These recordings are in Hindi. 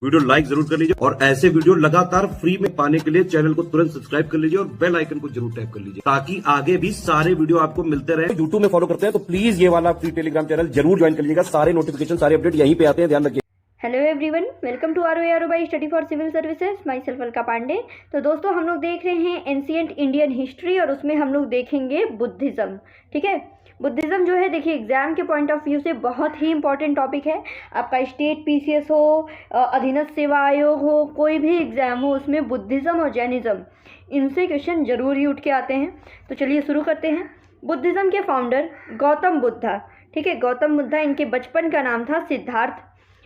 वीडियो लाइक जरूर कर लीजिए और ऐसे वीडियो लगातार फ्री में पाने के लिए चैनल को तुरंत सब्सक्राइब कर लीजिए और बेल आइकन को जरूर टैप कर लीजिए ताकि आगे भी सारे वीडियो आपको मिलते रहे। यूट्यूब में फॉलो करते हैं तो प्लीज ये वाला फ्री टेलीग्राम चैनल जरूर ज्वाइन कर लीजिएगा। सारे नोटिफिकेशन सारे अपडेट यहीं पे आते हैं, ध्यान रखिए। Hello everyone, welcome to R by study for civil services. Myself Alka Pandey. तो दोस्तों, हम लोग देख रहे हैं एंशिएंट इंडियन हिस्ट्री और उसमें हम लोग देखेंगे बुद्धिज़्म। ठीक है, बुद्धिज़्म जो है, देखिए एग्जाम के पॉइंट ऑफ व्यू से बहुत ही इंपॉर्टेंट टॉपिक है। आपका स्टेट पीसीएस हो, अधीनस्थ सेवा आयोग हो, कोई भी एग्जाम हो, उसमें बुद्धिज़्म और जैनिज़्म इनसे क्वेश्चन जरूर ही उठ के आते हैं। तो चलिए शुरू करते हैं। बुद्धिज़्म के फाउंडर गौतम बुद्धा। ठीक है, गौतम बुद्धा, इनके बचपन का नाम था सिद्धार्थ।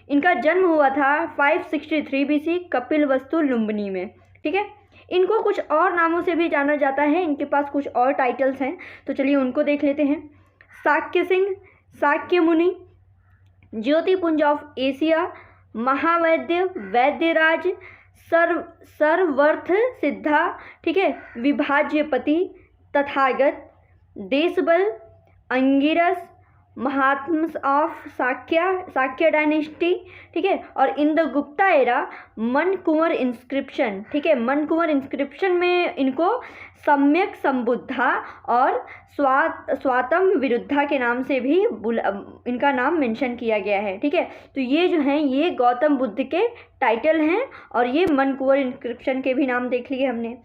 इनका जन्म हुआ था 563 BC कपिलवस्तु लुम्बिनी में। ठीक है, इनको कुछ और नामों से भी जाना जाता है, इनके पास कुछ और टाइटल्स हैं, तो चलिए उनको देख लेते हैं। शाक्य सिंह, शाक्य मुनि, ज्योतिपुंज ऑफ एशिया, महावैद्य, वैद्यराज, सर्वर्थ सिद्धा, ठीक है, विभाज्यपति, तथागत, देशबल, अंगिरस, महात्म्स ऑफ शाक्य डायनेस्टी, ठीक है, और इन द गुप्ता एरा मन कुंवर इंस्क्रिप्शन। ठीक है, मन कुंवर इंस्क्रिप्शन में इनको सम्यक संबुद्धा और स्वातम विरुद्धा के नाम से भी इनका नाम मेंशन किया गया है। ठीक है, तो ये जो हैं ये गौतम बुद्ध के टाइटल हैं और ये मन कुंवर इंस्क्रिप्शन के भी नाम देख लिए हमने।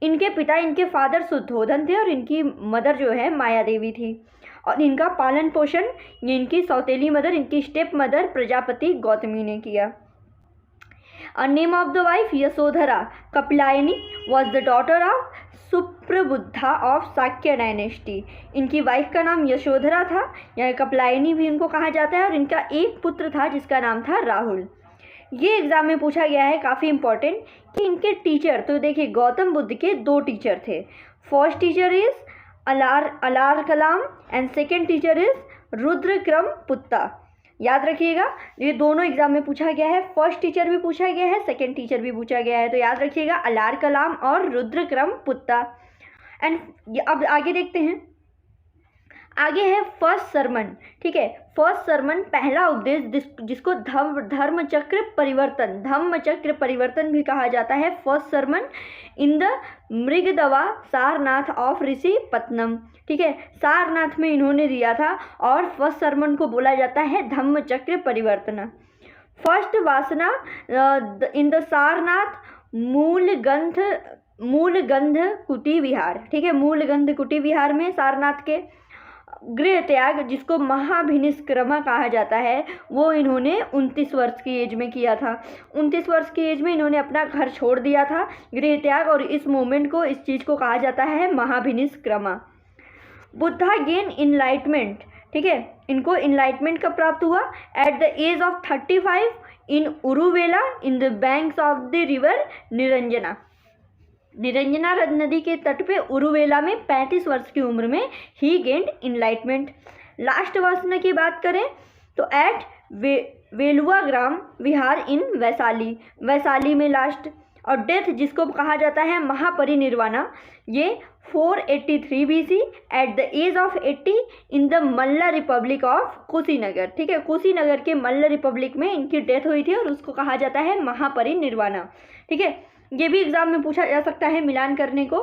इनके पिता, इनके फादर शुद्धोधन थे और इनकी मदर जो है माया देवी थी। और इनका पालन पोषण ये इनकी सौतेली मदर, इनकी स्टेप मदर प्रजापति गौतमी ने किया। Name of the wife Yashodhara Kapilayani was the daughter of Suprabuddha of Shakya dynasty. इनकी वाइफ का नाम यशोधरा था या कपिलायनी भी इनको कहा जाता है और इनका एक पुत्र था जिसका नाम था राहुल। ये एग्जाम में पूछा गया है, काफ़ी इंपॉर्टेंट, कि इनके टीचर, तो देखिए गौतम बुद्ध के दो टीचर थे। First teacher is Alara Kalama and second teacher is Rudrakram Putta. याद रखिएगा, ये दोनों एग्जाम में पूछा गया है। फर्स्ट टीचर भी पूछा गया है, सेकेंड टीचर भी पूछा गया है, तो याद रखिएगा अलार कलाम और रुद्रक्रम पुत्ता। एंड अब आगे देखते हैं। आगे है फर्स्ट सरमन। ठीक है, फर्स्ट सरमन, पहला उपदेश, जिसको धर्म चक्र परिवर्तन भी कहा जाता है। First sermon in the Mrigadava Sarnath of Rishi Patnam. ठीक है, सारनाथ में इन्होंने दिया था और फर्स्ट सरमन को बोला जाता है धम्म चक्र परिवर्तन। फर्स्ट वासना इन द सारनाथ मूलगंध कुटी विहार। ठीक है, मूलगंध कुटी विहार में सारनाथ के गृह त्याग, जिसको महाभिनिष्क्रमा कहा जाता है, वो इन्होंने 29 वर्ष की एज में किया था। 29 वर्ष की एज में इन्होंने अपना घर छोड़ दिया था, गृह त्याग, और इस मूवमेंट को, इस चीज़ को कहा जाता है महाभिनिष्क्रमा। Buddha gain enlightenment. ठीक है, इनको इनलाइटमेंट कब प्राप्त हुआ? At the age of 35 in Uruvela in the banks of the river Niranjana. Niranjana नदी के तट पे उरुवेला में 35 वर्ष की उम्र में ही गेंड इनलाइटमेंट। लास्ट वासना की बात करें तो एट वेलुआ ग्राम विहार इन वैशाली में लास्ट। और डेथ, जिसको कहा जाता है महापरिनिर्वाणा, ये 483 BC at the age of 80 in the Malla republic of Kushinagar. ठीक है, कुशीनगर के मल्ल रिपब्लिक में इनकी डेथ हुई थी और उसको कहा जाता है महापरिनिर्वाणा। ठीक है, ये भी एग्जाम में पूछा जा सकता है मिलान करने को,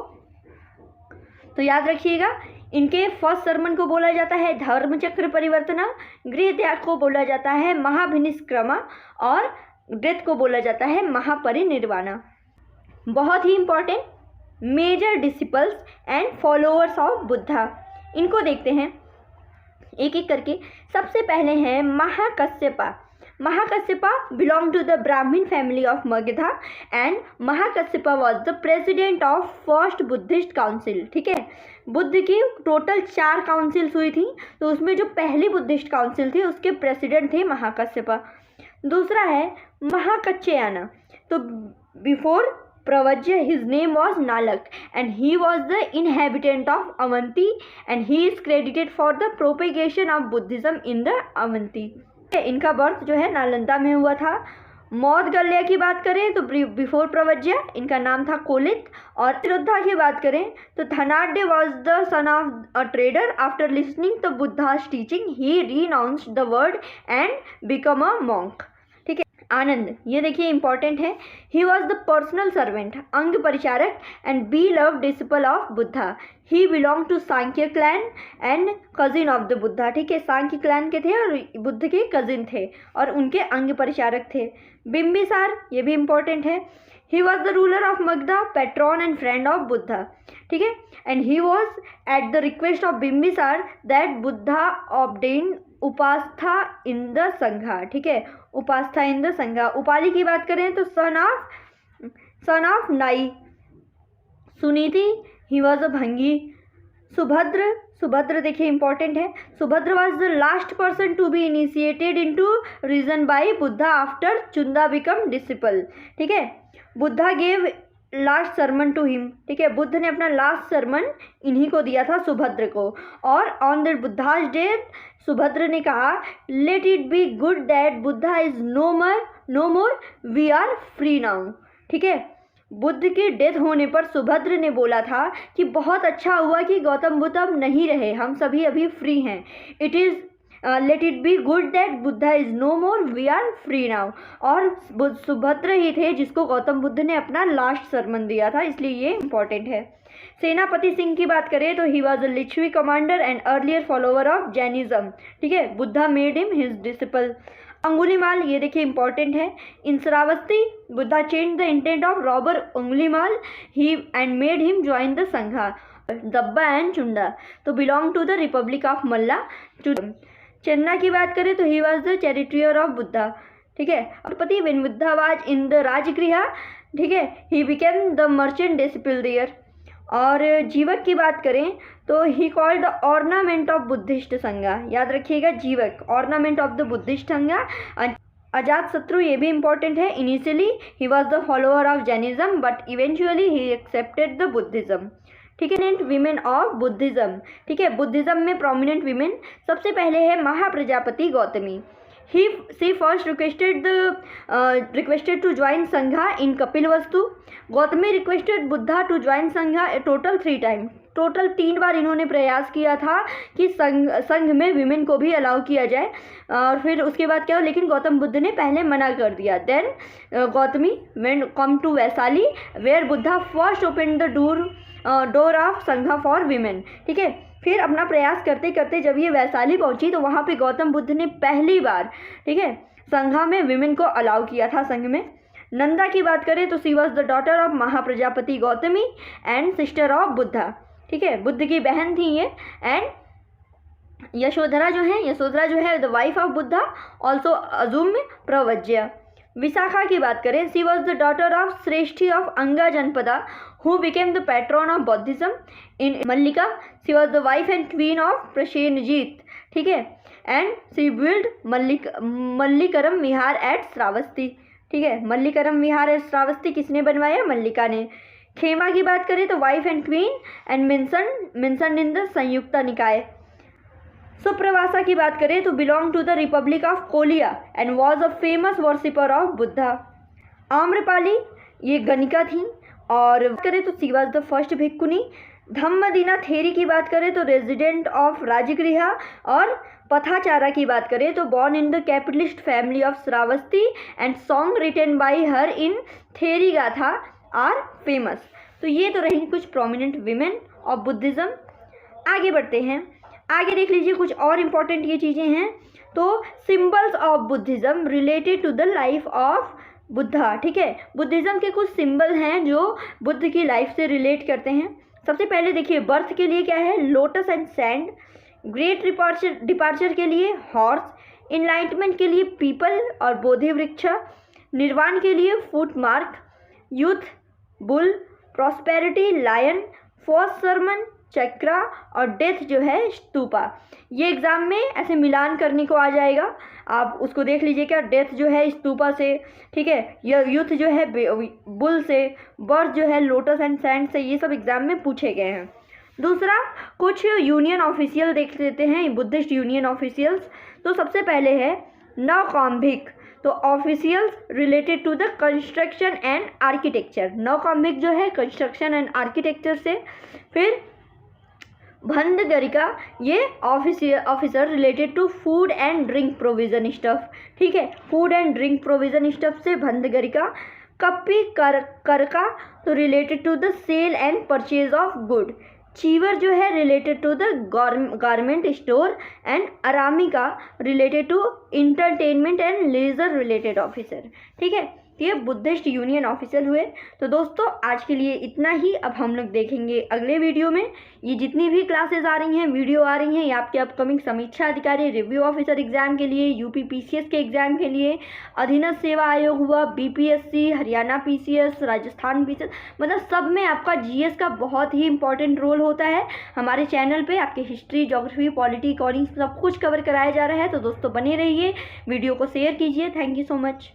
तो याद रखिएगा। इनके फर्स्ट सरमन को बोला जाता है धर्मचक्र परिवर्तना, गृह त्याग को बोला जाता है महाभिनिष्क्रमा और डेथ को बोला जाता है महापरिनिर्वाणा। बहुत ही important, major disciples and followers of Buddha, इनको देखते हैं एक एक करके। सबसे पहले हैं Mahakashyapa. Mahakasyapa belonged to the Brahmin family of Magadha and Mahakasyapa was the president of first Buddhist council। ठीक है, बुद्ध की टोटल 4 काउंसिल्स हुई थी, तो उसमें जो पहली बुद्धिस्ट काउंसिल थी उसके प्रेसिडेंट थे महाकश्यपा। दूसरा है महाकच्छयना। तो before Pravrajya his name was Nalaka and he was the inhabitant of Avanti and he is credited for the propagation of Buddhism in the Avanti. इनका बर्थ जो है नालंदा में हुआ था। मौदगल्या की बात करें तो बिफोर प्रवज्य इनका नाम था कोलित। और तिरुद्धा की बात करें तो Dhanadhya was the son of a trader. After listening the Buddha's teaching he renounced the world and become a monk. ठीक है, आनंद, ये देखिए इंपॉर्टेंट है। He was the personal servant, अंग परिचारक and beloved disciple of Buddha. He belong to Sankhya clan and cousin of the Buddha, ठीक है, सांख्य क्लैन के थे और बुद्ध के कजिन थे और उनके अंग परिचारक थे। बिंबिसार, ये भी इंपॉर्टेंट है। He was the ruler of Magadha, patron and friend of Buddha, ठीक है, and he was at the request of Bimbisara that Buddha obtain उपास्था इन द संघा, ठीक है, उपास्था इन द संघा। उपाधि की बात करें तो सन ऑफ नाई। सुनीति, ही वॉज अ भंगी। सुभद्र देखिए इंपॉर्टेंट है। Subhadra was the last person to be initiated into reason by Buddha after Chunda become disciple, ठीक है। Buddha gave last sermon to him, ठीक है, बुद्ध ने अपना लास्ट सरमन इन्हीं को दिया था, सुभद्र को। और on the Buddha's death Subhadra ने कहा, let it be good that Buddha is no more we are free now, ठीक है। बुद्ध की डेथ होने पर सुभद्र ने बोला था कि बहुत अच्छा हुआ कि गौतम बुद्ध अब नहीं रहे, हम सभी अभी फ्री हैं। It is let it be good that Buddha is no more we are free now. और सुभद्र ही थे जिसको गौतम बुद्ध ने अपना लास्ट सरमन दिया था, इसलिए ये इंपॉर्टेंट है। सेनापति सिंह की बात करें तो he was a Licchavi commander and earlier follower of Jainism, ठीक है, Buddha made him his disciple. Angulimala, ये देखिए इंपॉर्टेंट है। In Shravasti, Buddha change the intent of robber Angulimala ही and made him join the Sangha. Dabba and Chunda तो belong to the republic of Malla. Channa की बात करें तो he was the charioteer of Buddha, ठीक है। पति when Buddha was in the Rajgriha, ठीक है, he became the merchant disciple there. और जीवक की बात करें तो he called the ornament of Buddhist sangha, याद रखिएगा जीवक, ऑर्नामेंट ऑफ द बुद्धिस्ट संघा। अजात शत्रु, ये भी इंपॉर्टेंट है। Initially he was the follower of Jainism but eventually he accepted the Buddhism, ठीक है। वीमेन ऑफ बुद्धिज्म, ठीक है, बुद्धिज्म में प्रोमिनेंट वीमेन सबसे पहले है Mahaprajapati Gautami. She first requested to join Sangha in Kapilavastu. Gautami requested Buddha to join Sangha total 3 time, total 3 बार इन्होंने प्रयास किया था कि संघ में विमेन को भी अलाउ किया जाए। और फिर उसके बाद क्या हो, लेकिन गौतम बुद्ध ने पहले मना कर दिया। Then Gautami when come to Vaishali where Buddha first open the door of sangha for women, ठीक है। फिर अपना प्रयास करते करते जब ये वैशाली पहुंची तो वहाँ पे गौतम बुद्ध ने पहली बार, ठीक है, संघा में विमेन को अलाउ किया था संघ में। नंदा की बात करें तो she was the daughter of Mahaprajapati Gautami and sister of Buddha, ठीक है, बुद्ध की बहन थी ये। एंड यशोधरा जो है the wife of Buddha, also अजूम प्रवज्य। विशाखा की बात करें, she was the daughter of श्रेष्ठी of Anga Janapada who became the patron of Buddhism in Mallika. She was the wife and queen of Prasenjit, ठीक है, and she built Mallikarama vihara at Shravasti, ठीक है, मल्लिकरम विहार एट श्रावस्ती किसने बनवाया, मल्लिका ने। खेमा की बात करें तो wife and queen and mention in the Samyukta Nikaya. Suppavasa की बात करें तो belong to the republic of Koliya and was a famous worshipper of Buddha. Amrapali, ये गणिका थी। और करें तो she was the first bhikkhuni. Dhammadinna Theri की बात करें तो रेजिडेंट ऑफ राजगृह। और पथाचारा की बात करें तो born in the capitalist family of Shravasti and song written by her in Theri Gatha are famous. तो ये तो रही कुछ प्रोमिनेंट विमेन ऑफ बुद्धिज़्म। आगे बढ़ते हैं, आगे देख लीजिए कुछ और इम्पॉर्टेंट ये चीज़ें हैं। तो symbols of Buddhism related to the life of Buddha, ठीक है, बुद्धिज़्म के कुछ सिंबल हैं जो बुद्ध की लाइफ से रिलेट करते हैं। सबसे पहले देखिए, बर्थ के लिए क्या है, lotus and sand. Great departure के लिए हॉर्स। इनलाइटमेंट के लिए पीपल और बोधि वृक्ष। निर्वाण के लिए foot mark. Youth bull. Prosperity lion. First sermon chakra. और डेथ जो है स्तूपा। ये एग्ज़ाम में ऐसे मिलान करने को आ जाएगा, आप उसको देख लीजिएगा। डेथ जो है स्तूपा से, ठीक है, यूथ जो है बुल से, बर्थ जो है लोटस एंड सैंड से, ये सब एग्ज़ाम में पूछे गए हैं। दूसरा, कुछ यूनियन ऑफिशियल देख लेते हैं, बुद्धिस्ट यूनियन ऑफिशियल्स। तो सबसे पहले है नौकाम्भिक, तो officials related to the construction and architecture. नौकाम्भिक जो है कंस्ट्रक्शन एंड आर्किटेक्चर से। फिर भंदगरिका ये officer related to food and drink provision stuff, ठीक है, food and drink provision stuff से भंदगरिका। कप्पी करका तो related to the sale and purchase of good. चीवर जो है related to the garment store and अरामिका related to entertainment and leisure related officer, ठीक है। ये बुद्धिस्ट यूनियन ऑफिसर हुए। तो दोस्तों आज के लिए इतना ही। अब हम लोग देखेंगे अगले वीडियो में ये जितनी भी क्लासेस आ रही हैं, वीडियो आ रही हैं, ये आपके अपकमिंग समीक्षा अधिकारी रिव्यू ऑफिसर एग्जाम के लिए, यूपी पीसीएस के एग्जाम के लिए, अधीनस्थ सेवा आयोग हुआ, BPSC, Haryana PCS, Rajasthan PCS, मतलब सब में आपका जीएस का बहुत ही इंपॉर्टेंट रोल होता है। हमारे चैनल पे आपके हिस्ट्री, ज्योग्राफी, पॉलिटी, इकोनॉमिक्स सब कुछ कवर कराया जा रहा है। तो दोस्तों बने रहिए, वीडियो को शेयर कीजिए। Thank you so much.